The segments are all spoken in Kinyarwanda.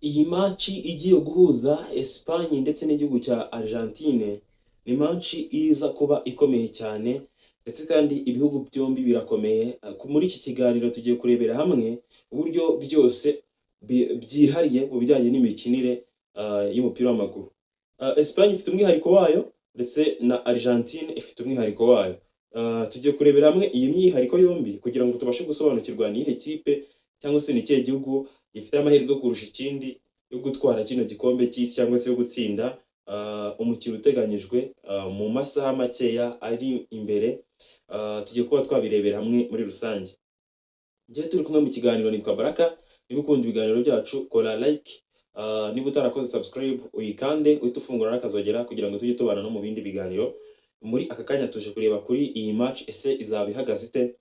Iyi match igiye guhuza Espagne ndetse n'igihugu cya Argentine ni match iza kuba ikomeye cyane, ndetse kandi ibihugu byombi birakomeye. Muri iki kiganiro tugiye kurebera hamwe uburyo byose byihariye mu bijyanye n'imikinire y'umupira w'amaguru. Espagne ifite umwihariko wayo ndetse na Argentine ifite umwihariko wayo. Tugiye kurebera hamwe iyi myihariko yombi kugira ngo tubashe gusobanukirwa n'iyihe kipe cyangwa se n'ikihe gihugu gifite amahirwe kurusha ikindi yo gutwara kino gikombe cy'isi cyangwa se yo gutsinda umukino uteganyijwe mu masaha makeya ari imbere. Tugiye kuba twabirebera hamwe muri rusange. Njyewe turi kumwe mu kiganiro nitwa Baraka. Niba ukunda ibiganiro byacu kora like, niba utarakoze subscribe uyikande uhite ufungura n'akazogera kugira ngo tujye tubana no mu bindi biganiro. Muri aka kanya tuje kureba kuri iyi match ese izaba ihagaze ite,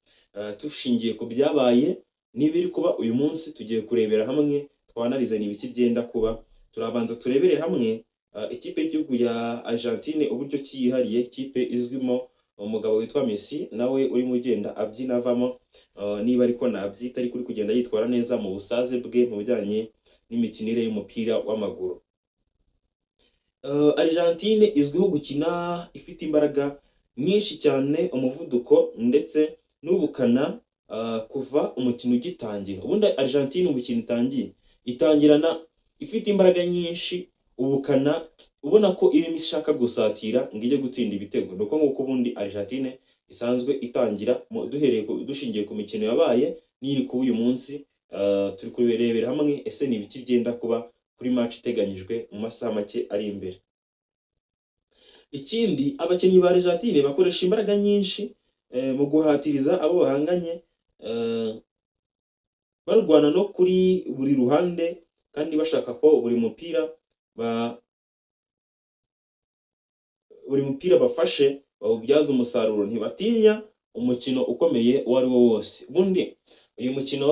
tushingiye ku byabaye n'ibiri kuba uyu munsi. Tugiye kurebera hamwe twanalize n'ibiki byenda kuba. Turabanza turebere hamwe ikipe y'igihugu ya Argentine uburyo cyihariye, ikipe izwimo umugabo witwa Messi nawe urimo ugenda abyina avamo, niba ariko nabyita ari kuri kugenda yitwara neza mu busaze bwe mu bijyanye n'imikinire y'umupira w'amaguru. Argentine izwiho gukina ifite imbaraga nyinshi cyane, umuvuduko ndetse n'ubukana kuva umukino ugitangira. Ubundi Argentine umukino itangirana ifite imbaraga nyinshi, ubukana ubona ko irimo ishaka gusatira ngo ijye gutsinda ibitego. Nuko nguko ubundi Argentine isanzwe itangira, dushingiye ku mikino yabaye n'iri kuba uyu munsi. Turi kubirebera hamwe ese ni ibiki byenda kuba kuri match iteganyijwe mu masaha make ari imbere. Ikindi, abakinnyi ba Argentine bakoresha imbaraga nyinshi mu guhatiriza abo bahanganye, barwana no kuri buri ruhande kandi bashaka ko buri mupira bafashe bawubyaza umusaruro. Ntibatinya umukino ukomeye uwo ari wo wose. Ubundi uyu mukino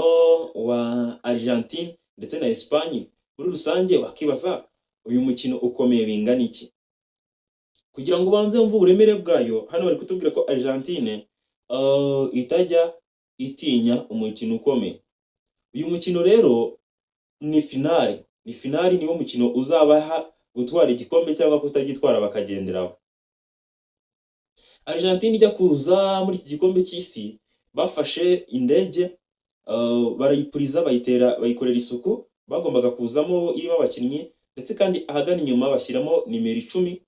wa Argentine ndetse na Espagne muri rusange wakibaza uyu mukino ukomeye bingana iki. Kugira ngo ubanze wumve uburemere bwayo, hano bari kutubwira ko Argentine itajya itinya umukino ukomeye. Uyu mukino rero ni finali. Niwo mukino uzabaha gutwara igikombe cyangwa kutagitwara bakagenderaho. Argentine ijya kuza muri iki gikombe cy'isi bafashe indege, barayipuriza bayikorera isuku. Bagombaga kuzamo irimo abakinnyi ndetse kandi ahagana inyuma bashyiramo nimero 10,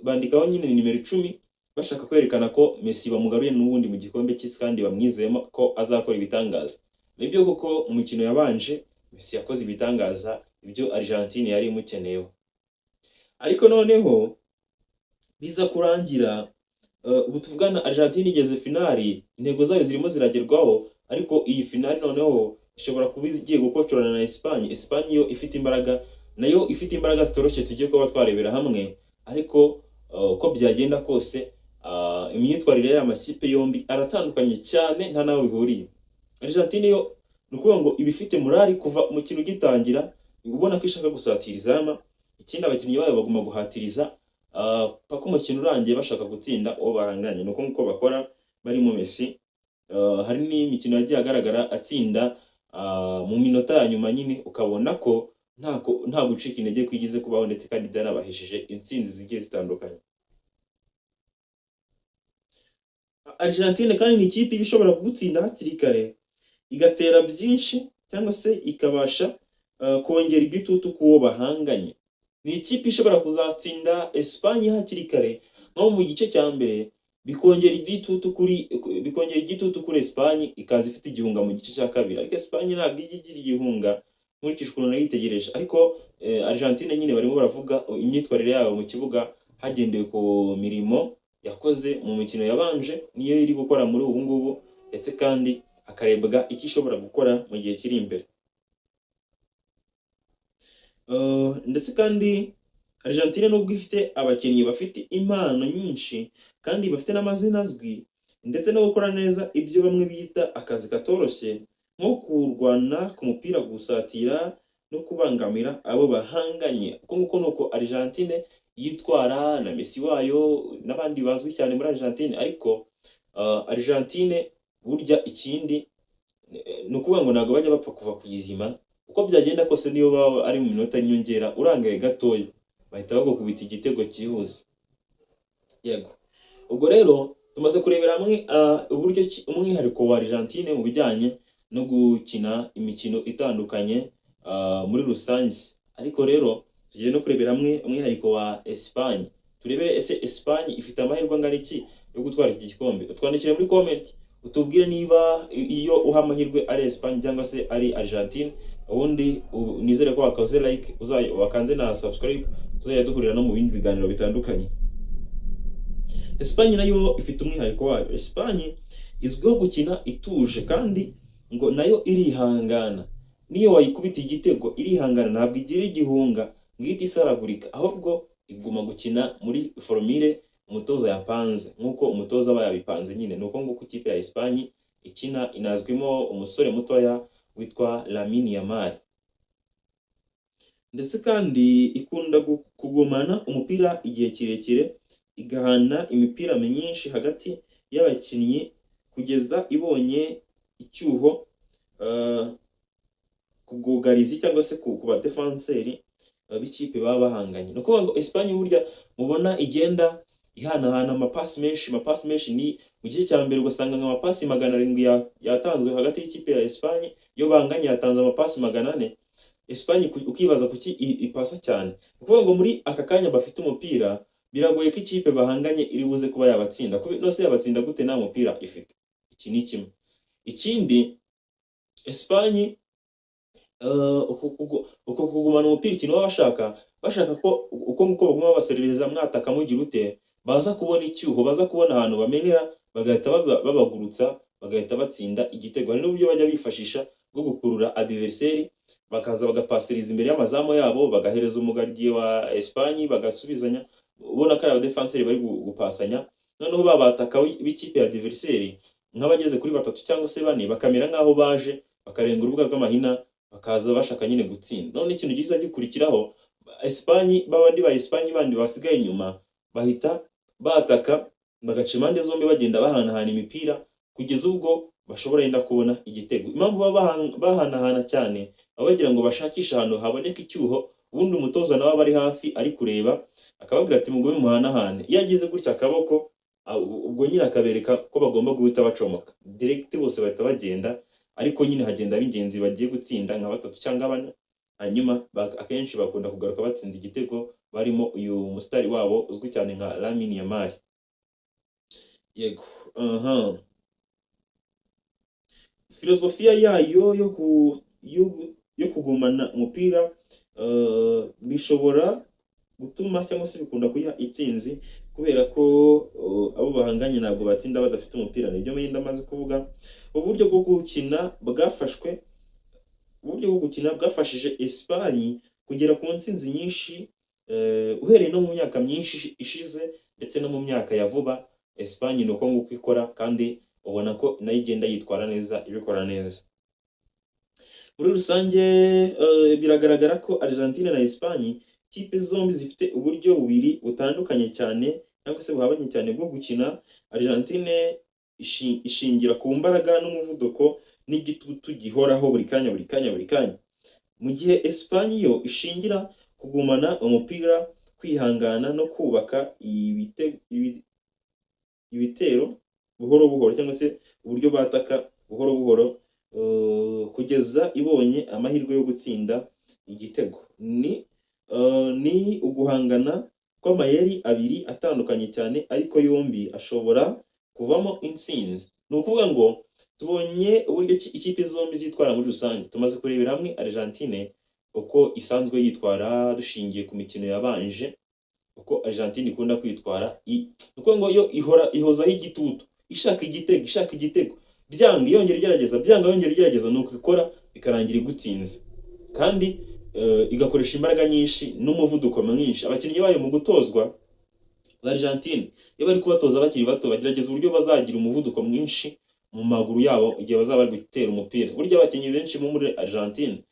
bandikaho nyine nimero 10 bashaka kwerekana ko Messi bamugaruye n'ubundi mu gikombe cy'isi kandi bamwizeyemo ko azakora ibitangaza. Nibyo koko umukino yabanje Messi yakoze ibitangaza ibyo Argentine yari imukeneyeho. Ariko noneho biza kurangira ubu tuvugana Argentine igeze finali, intego zayo zirimo ziragerwaho, ariko iyi finali noneho ishobora kuba igiye gukocorana na Espagne. Espagne yo ifite imbaraga, nayo ifite imbaraga zitoroshye tugiye kuba twarebera hamwe. Ariko uko byagenda kose imyitwarire y'amakipe yombi aratandukanye cyane, nta naho bihuriye. Argentine yo nukuvuga ngo ibifite morali kuva umukino ugitangira, ubona ko ishaka gusatira izama. Ikindi, abakinnyi bayo bagomba guhatiriza paka umukino urangiye bashaka gutsinda uwo bahanganye. Nuko nkuko bakora barimo Messi. Hari n'imikino yagiye agaragara atsinda mu minota ya nyuma nyine, ukabona ko nta gucika intege kwigize kubaho, ndetse kandi byanabahesheje intsinzi zigiye zitandukanye. Argentine kandi ni ikipe ishobora kugutsinda hakiri kare, igatera byinshi cyangwa se ikabasha kongera igitutu kuwo bahanganye. Ni ikipe ishobora kuzatsinda Espagne hakiri kare nko mu gice cya mbere, bikongera igitutu kuri Espagne, ikaza ifite igihunga mu gice cya kabiri. Ariko Espagne ntabwo igira igihunga nkurikije ukuntu nayitegereje. Ariko Argentine nyine barimo baravuga imyitwarire yabo mu kibuga hagendewe ku mirimo yakoze mu mikino yabanje, niyo iri gukora muri ubu ngubu, ndetse kandi hakarebwa icyo ishobora gukora mu gihe kiri imbere. Ndetse kandi Argentine nubwo ifite abakinnyi bafite impano nyinshi kandi bafite n'amazina azwi, ndetse no gukora neza ibyo bamwe bita akazi katoroshye, nko kurwana ku mupira, gusatira no kubangamira abo bahanganye. Uko nguko nuko Argentine yitwara, na Messi wayo n'abandi bazwi cyane muri Argentine. Ariko Argentine burya ikindi ni ukuvuga ngo ntabwo bajya bapfa kuva ku izima, uko byagenda kose niyo baba ari mu minota y'inyongera urangaye gatoya bahita bagukubita igitego cyihuse. Yego, ubwo rero tumaze kurebera hamwe uburyo umwihariko wa Argentine mu bijyanye no gukina imikino itandukanye muri rusange, ariko rero tugiye no kurebera hamwe umwihariko wa Espagne. Turebere ese Espagne ifite amahirwe angana iki yo gutwara iki gikombe. Utwandikire muri comment utubwire niba iyo uha amahirwe ari Espagne cyangwa se ari Argentine, ubundi nizere ko wakaze like wakanze na subscribe, tuzajya duhurira no mu bindi biganiro bitandukanye. Espagne nayo ifite umwihariko wayo. Espagne izwiho gukina ituje kandi ngo nayo irihangana. Niyo wayikubita igitego irihangana, ntabwo igira igihunga ngihita isaragurika, ahubwo iguma gukina muri formule umutoza yapanze, nkuko umutoza aba yabipanze nyine. Nuko nguko ikipe ya Espagne ikina inazwimo umusore mutoya witwa Lamine Yamal, ndetse kandi ikunda kugumana umupira igihe kirekire, igahana imipira myinshi hagati y'abakinnyi kugeza ibonye icyuho kugugarizi cyangwa se ku ba defenseri b'ikipe baba bahanganye. No kuvuga ngo Espagne burya mubona igenda ihanahana amapasi menshi, ni mu gihe cya mbere ugasanga amapasi 700 yatanzwe hagati y'ikipe ya Espagne, iyo banganye yatanze amapasi 400. Espagne ukibaza kuki ipasa cyane. No kuvuga ngo muri aka kanya bafite umupira biragoye ko ikipe bahanganye iri buze kuba yabatsinda, no se yabatsinda gute nta mupira ifite. Iki ni kimwe. Ikindi, Espagne uko kugumana umupira ikintu baba bashaka ko uko baguma baserereza mwataka mugira ute, baza kubona icyuho, baza kubona ahantu bamenera, bagahita babagurutsa, bagahita batsinda igitego. Hari n'uburyo bajya bifashisha bwo gukurura adversaire, bakaza bagapasiriza imbere y'amazamu yabo, bagahereza umugardiye wa Espagne, bagasubizanya, ubona ko ari abadefenseri bari gupasanya. Noneho babataka b'ikipe ya adversaire nk'abageze kuri 3 cyangwa se 4 bakamera nkaho baje bakarenga urubuga rw'amahina, bakaza bashaka nyine gutsinda. None ikintu giza gikurikiraho, Espagne babandi ba Espagne bandi basigaye inyuma bahita bataka, bagaca impande zombi bagenda bahanahana imipira kugeza ubwo bashobora yenda kubona igitego. Impamvu bahanahana cyane bagira ngo bashakishe ahantu haboneka icyuho, ubundi umutoza nawe aba ari hafi ari kureba akababwira ati mugume muhanahane. Iyo agize gutya akaboko, ubwo nyine akabereka ko bagomba guhita bacomoka direct, bose bahita bagenda, ariko nyine hagenda b'ingenzi bagiye gutsinda nka 3 cyangwa 4, hanyuma akenshi bakunda kugaruka batsinze igitego, barimo uyu mustari wabo uzwi cyane nka Lamine Yamal. Yego, filosofia yayo yo kugumana umupira bishobora gutuma cyangwa se bikunda kuyiha itsinzi, kubera ko abo bahanganye ntabwo batsinda badafite umupira. Nibyo menda amaze kuvuga. Uburyo bwo gukina bwafashije Espagne kugera ku ntsinzi nyinshi uhereye no mu myaka myinshi ishize ndetse no mu myaka ya vuba. Espagne nuko nguko ikora, kandi ubona ko nayo igenda yitwara neza, ibikora neza. Muri rusange biragaragara ko Argentine na Espagne kipe zombi zifite uburyo bubiri butandukanye cyane cyangwa se buhabanye cyane bwo gukina. Argentine ishingira ku mbaraga n'umuvuduko n'igitutu gihoraho buri kanya, mu gihe Espagne yo ishingira kugumana umupira, kwihangana no kubaka ibitero buhoro cyangwa se uburyo bataka buhoro kugeza ibonye amahirwe yo gutsinda igitego. Ni uguhangana kw'amayeri abiri atandukanye cyane, ariko yombi ashobora kuvamo intsinzi. Ni ukuvuga ngo tubonye uburyo ikipe zombi zitwara muri rusange. Tumaze kurebera hamwe Argentine uko isanzwe yitwara dushingiye ku mikino yabanje, uko Argentine ikunda kwitwara. Nuko ngo yo ihozaho igitutu, ishaka igitego, byanga yongera igerageza, nuko ikora bikarangira igutsinze, kandi igakoresha imbaraga nyinshi n'umuvuduko mwinshi. Abakinnyi bayo mu gutozwa Argentine iyo bari kubatoza bakiri bato, bagerageza uburyo bazagira umuvuduko mwinshi mu maguru yabo igihe bazaba bari gutera umupira. Burya abakinnyi benshi muri Argentine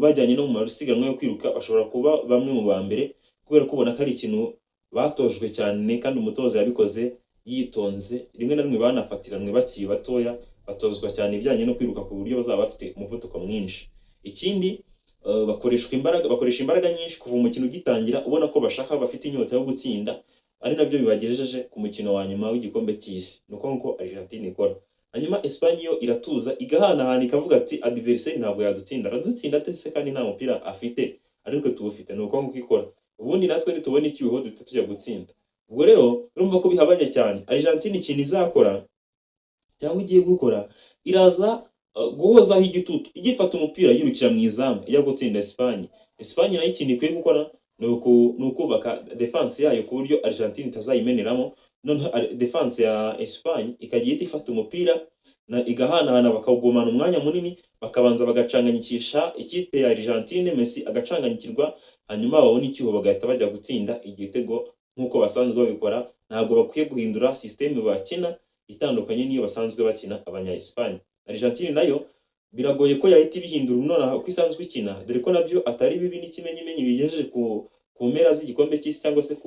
bajyanye no mu masiganwa yo kwiruka bashobora kuba bamwe mu ba mbere, kubera ko ubona ko ari ikintu batojwe cyane, kandi umutoza yabikoze yitonze. Rimwe na rimwe banafatiranwe bakiri batoya, batozwa cyane ibijyanye no kwiruka ku buryo bazaba bafite umuvuduko mwinshi. Ikindi bakoresha imbaraga nyinshi kuva umukino ugitangira, ubona ko bashaka, bafite inyota yo gutsinda, ari nabyo bibagejeje ku mukino wa nyuma w'igikombe cy'isi. Ni uko nguko Argentine ikora. Hanyuma Espagne yo iratuza, igahanahana, ikavuga ati adversaire ntabwo yadutsinda, aradutsinda ate se kandi nta mupira afite, ariko tuwufite. Ni uko nguko ikora. Ubundi natwe nitubona icyuho duhita tujya gutsinda. Ubwo rero urumva ko bihabanye cyane. Argentine ikintu izakora cyangwa igiye gukora, iraza guhozaho igitutu, igifata umupira yirukira mu izamu, ijya gutsinda Espagne. Espagne nayo ikintu ikwiye gukora ni ukubaka defense yayo ku buryo Argentine itazayimeneramo, noneho defense ya Espagne ikajya ihita ifata umupira igahanahana, bakawugumana umwanya munini, bakabanza bagacanganyikisha ikipe ya Argentine, Messi agacanganyikirwa, hanyuma babona icyuho bagahita bajya gutsinda igitego nk'uko basanzwe babikora. Ntabwo bakwiye guhindura systeme bakina itandukanye niyo basanzwe bakina abanya Espagne. Argentine nayo biragoye ko yahita ibihindura nonaha uko isanzwe ikina, dore ko nabyo atari bibi n'ikimenyimenyi bigejeje ku mpera z'igikombe cy'isi, cyangwa se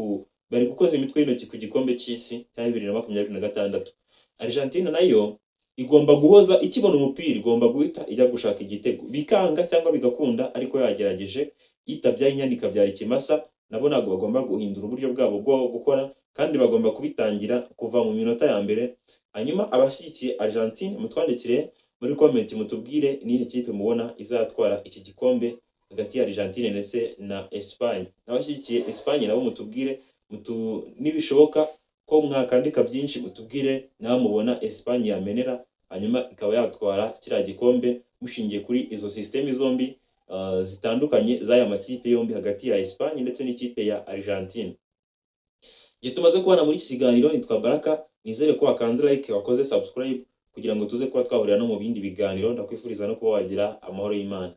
bari gukoza imitwe y'intoki ku gikombe cy'isi cya 2026. Argentine nayo igomba guhoza, ikibona umupira igomba guhita ijya gushaka igitego, bikanga cyangwa bigakunda, ariko yagerageje itabyaye inyana ikabyara ikimasa. Nabo ntabwo bagomba guhindura uburyo bwabo bwo gukora, kandi bagomba kubitangira kuva mu minota ya mbere. Hanyuma abashyigikiye Argentine mutwandikire muri comment mutubwire nihe kipe mubona izatwara iki gikombe hagati ya Argentine ndetse na Espagne. Abashyigikiye Espagne nabo mutubwire, nibishoboka ko mwakandika byinshi, mutubwire nawe mubona Espagne yamenera, hanyuma ikaba yatwara kiriya gikombe, mushingiye kuri izo systeme zombi zitandukanye z'aya makipe yombi, hagati ya Espagne ndetse n'ikipe ya Argentine. Igihe tumaze kubana muri iki kiganiro, nitwa Baraka, nizere ko wakanze like, wakoze subscribe, kugira ngo tuze kuba twahurira no mu bindi biganiro. Ndakwifuriza no kuba wagira amahoro y'Imana.